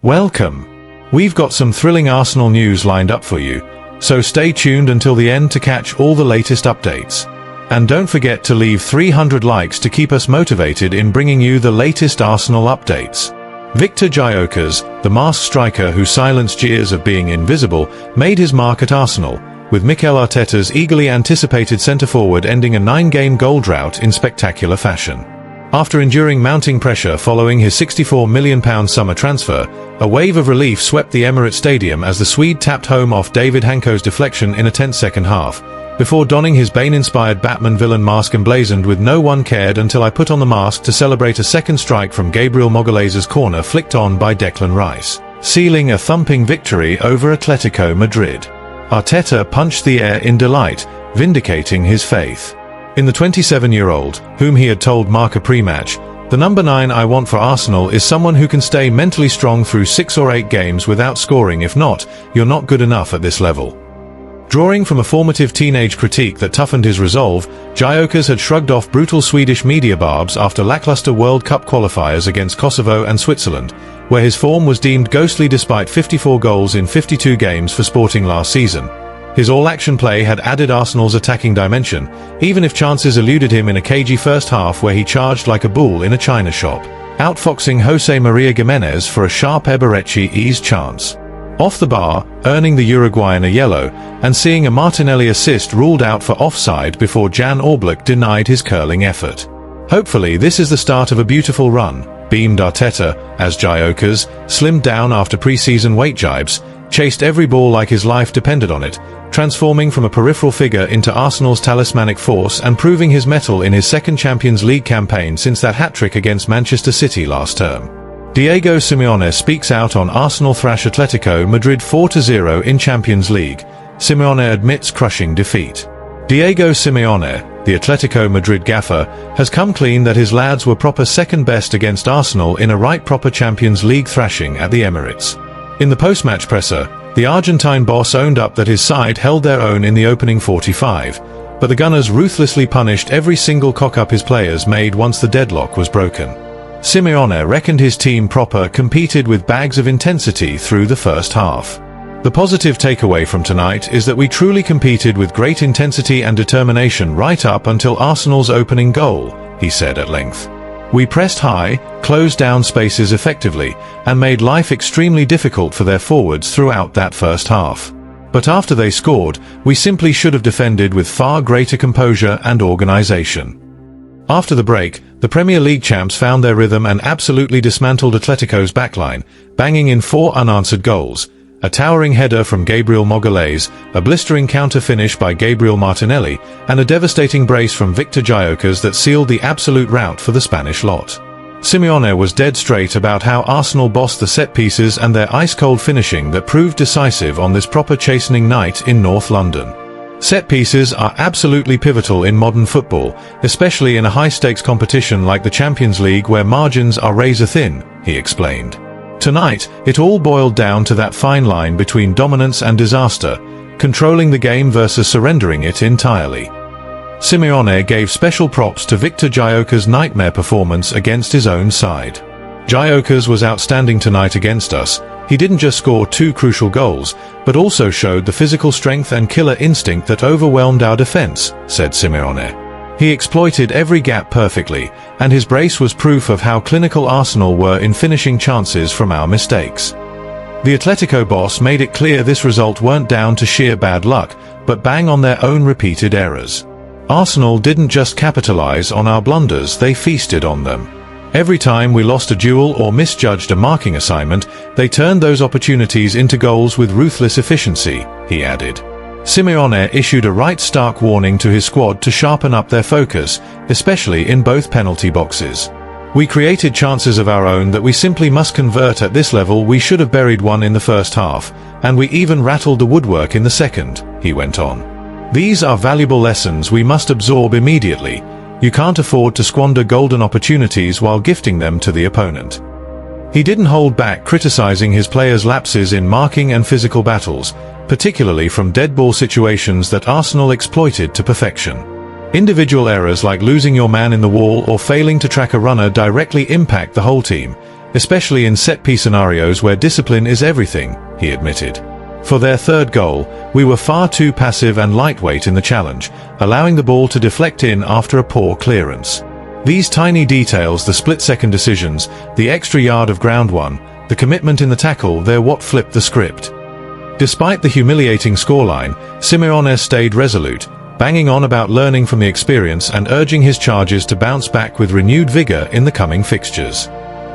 Welcome. We've got some thrilling Arsenal news lined up for you, so stay tuned until the end to catch all the latest updates. And don't forget to leave 300 likes to keep us motivated in bringing you the latest Arsenal updates. Viktor Gyökeres, the masked striker who silenced jeers of being invisible, made his mark at Arsenal, with Mikel Arteta's eagerly anticipated centre-forward ending a 9-game goal drought in spectacular fashion. After enduring mounting pressure following his £64 million summer transfer, a wave of relief swept the Emirates Stadium as the Swede tapped home off David Hanko's deflection in a tense second half, before donning his Bane-inspired Batman-villain mask emblazoned with "No one cared until I put on the mask" to celebrate a second strike from Gabriel Magalhaes's corner flicked on by Declan Rice, sealing a thumping victory over Atlético Madrid. Arteta punched the air in delight, vindicating his faith in the 27-year-old, whom he had told Marca pre-match, "The number 9 I want for Arsenal is someone who can stay mentally strong through 6 or 8 games without scoring. If not, you're not good enough at this level." Drawing from a formative teenage critique that toughened his resolve, Gyökeres had shrugged off brutal Swedish media barbs after lackluster World Cup qualifiers against Kosovo and Switzerland, where his form was deemed ghostly despite 54 goals in 52 games for Sporting last season. His all-action play had added Arsenal's attacking dimension, even if chances eluded him in a cagey first half where he charged like a bull in a china shop, outfoxing Jose Maria Gimenez for a sharp Eberechi-eased chance off the bar, earning the Uruguayan a yellow, and seeing a Martinelli assist ruled out for offside before Jan Oblak denied his curling effort. "Hopefully this is the start of a beautiful run," beamed Arteta, as Gyökeres, slimmed down after pre-season weight jibes, chased every ball like his life depended on it, transforming from a peripheral figure into Arsenal's talismanic force and proving his mettle in his second Champions League campaign since that hat-trick against Manchester City last term. Diego Simeone speaks out on Arsenal thrash Atlético Madrid 4-0 in Champions League. Simeone admits crushing defeat. Diego Simeone, the Atlético Madrid gaffer, has come clean that his lads were proper second best against Arsenal in a right proper Champions League thrashing at the Emirates. In the post-match presser, the Argentine boss owned up that his side held their own in the opening 45, but the Gunners ruthlessly punished every single cock-up his players made once the deadlock was broken. Simeone reckoned his team proper competed with bags of intensity through the first half. "The positive takeaway from tonight is that we truly competed with great intensity and determination right up until Arsenal's opening goal," he said at length. "We pressed high, closed down spaces effectively, and made life extremely difficult for their forwards throughout that first half. But after they scored, we simply should have defended with far greater composure and organisation." After the break, the Premier League champs found their rhythm and absolutely dismantled Atletico's backline, banging in 4 unanswered goals, a towering header from Gabriel Magalhaes, a blistering counter-finish by Gabriel Martinelli, and a devastating brace from Viktor Gyökeres that sealed the absolute rout for the Spanish lot. Simeone was dead straight about how Arsenal bossed the set-pieces and their ice-cold finishing that proved decisive on this proper chastening night in North London. Set-pieces are absolutely pivotal in modern football, especially in a high-stakes competition like the Champions League where margins are razor-thin, he explained. Tonight, it all boiled down to that fine line between dominance and disaster, controlling the game versus surrendering it entirely. Simeone gave special props to Viktor Gyökeres' nightmare performance against his own side. "Gyökeres was outstanding tonight against us. He didn't just score 2 crucial goals, but also showed the physical strength and killer instinct that overwhelmed our defense," said Simeone. "He exploited every gap perfectly, and his brace was proof of how clinical Arsenal were in finishing chances from our mistakes." The Atletico boss made it clear this result weren't down to sheer bad luck, but bang on their own repeated errors. "Arsenal didn't just capitalize on our blunders, they feasted on them. Every time we lost a duel or misjudged a marking assignment, they turned those opportunities into goals with ruthless efficiency," he added. Simeone issued a right stark warning to his squad to sharpen up their focus, especially in both penalty boxes. "We created chances of our own that we simply must convert at this level. We should have buried one in the first half, and we even rattled the woodwork in the second," he went on. "These are valuable lessons we must absorb immediately. You can't afford to squander golden opportunities while gifting them to the opponent." He didn't hold back criticizing his players' lapses in marking and physical battles, particularly from dead ball situations that Arsenal exploited to perfection. "Individual errors like losing your man in the wall or failing to track a runner directly impact the whole team. especially in set-piece scenarios where discipline is everything, he admitted. For their third goal, we were far too passive and lightweight in the challenge, allowing the ball to deflect in after a poor clearance. These tiny details, the split-second decisions, the extra yard of ground won, the commitment in the tackle, they're what flipped the script. Despite the humiliating scoreline, Simeone stayed resolute, banging on about learning from the experience and urging his charges to bounce back with renewed vigor in the coming fixtures.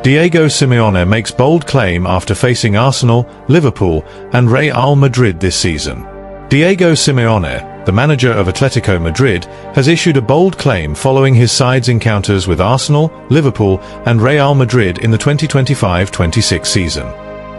Diego Simeone makes bold claim after facing Arsenal, Liverpool, and Real Madrid this season. Diego Simeone, the manager of Atlético Madrid, has issued a bold claim following his side's encounters with Arsenal, Liverpool, and Real Madrid in the 2025-26 season.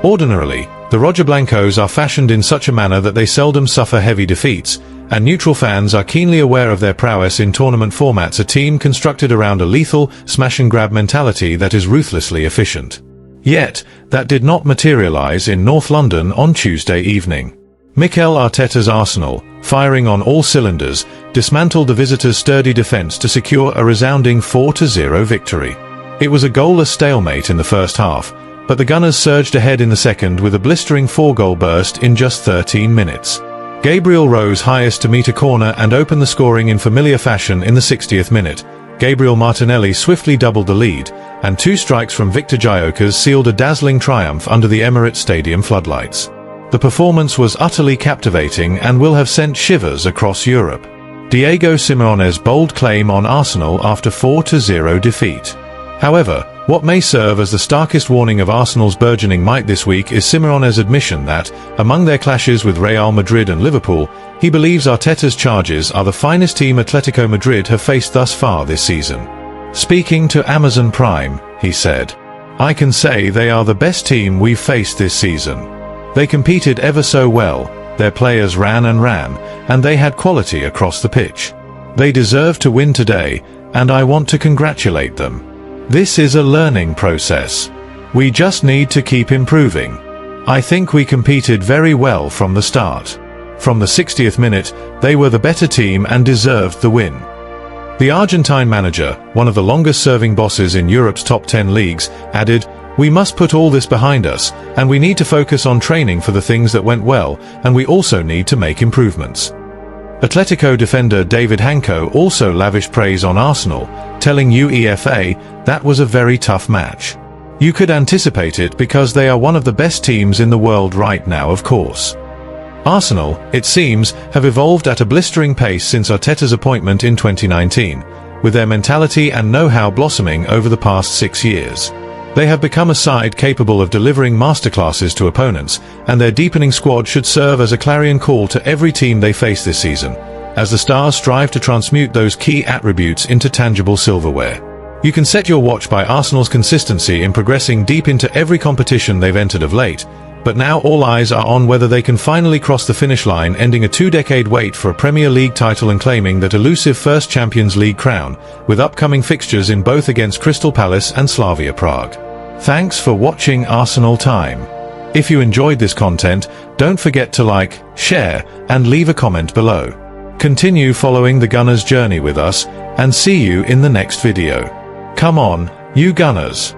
Ordinarily, the Rojiblancos are fashioned in such a manner that they seldom suffer heavy defeats, and neutral fans are keenly aware of their prowess in tournament formats, a team constructed around a lethal, smash-and-grab mentality that is ruthlessly efficient. Yet, that did not materialize in North London on Tuesday evening. Mikel Arteta's Arsenal, firing on all cylinders, dismantled the visitors' sturdy defense to secure a resounding 4-0 victory. It was a goalless stalemate in the first half, but the Gunners surged ahead in the second with a blistering 4-goal burst in just 13 minutes. Gabriel rose highest to meet a corner and open the scoring in familiar fashion in the 60th minute. Gabriel Martinelli swiftly doubled the lead, and two strikes from Victor Gyökeres sealed a dazzling triumph under the Emirates Stadium floodlights. The performance was utterly captivating and will have sent shivers across Europe. Diego Simeone's bold claim on Arsenal after 4-0 defeat. However, what may serve as the starkest warning of Arsenal's burgeoning might this week is Simeone's admission that, among their clashes with Real Madrid and Liverpool, he believes Arteta's charges are the finest team Atlético Madrid have faced thus far this season. Speaking to Amazon Prime, he said, "I can say they are the best team we've faced this season. They competed ever so well, their players ran, and they had quality across the pitch. They deserve to win today, and I want to congratulate them. This is a learning process. We just need to keep improving. I think we competed very well from the start. From the 60th minute, they were the better team and deserved the win." The Argentine manager, one of the longest-serving bosses in Europe's top 10 leagues, added, "We must put all this behind us, and we need to focus on training for the things that went well, and we also need to make improvements." Atletico defender David Hanko also lavished praise on Arsenal, telling UEFA, "That was a very tough match. You could anticipate it because they are one of the best teams in the world right now, of course." Arsenal, it seems, have evolved at a blistering pace since Arteta's appointment in 2019, with their mentality and know-how blossoming over the past 6 years. They have become a side capable of delivering masterclasses to opponents, and their deepening squad should serve as a clarion call to every team they face this season, as the Stars strive to transmute those key attributes into tangible silverware. You can set your watch by Arsenal's consistency in progressing deep into every competition they've entered of late, but now all eyes are on whether they can finally cross the finish line, ending a 2-decade wait for a Premier League title and claiming that elusive first Champions League crown, with upcoming fixtures in both against Crystal Palace and Slavia Prague. Thanks for watching Arsenal Time. If you enjoyed this content, don't forget to like, share, and leave a comment below. Continue following the Gunners' journey with us, and see you in the next video. Come on, you Gunners!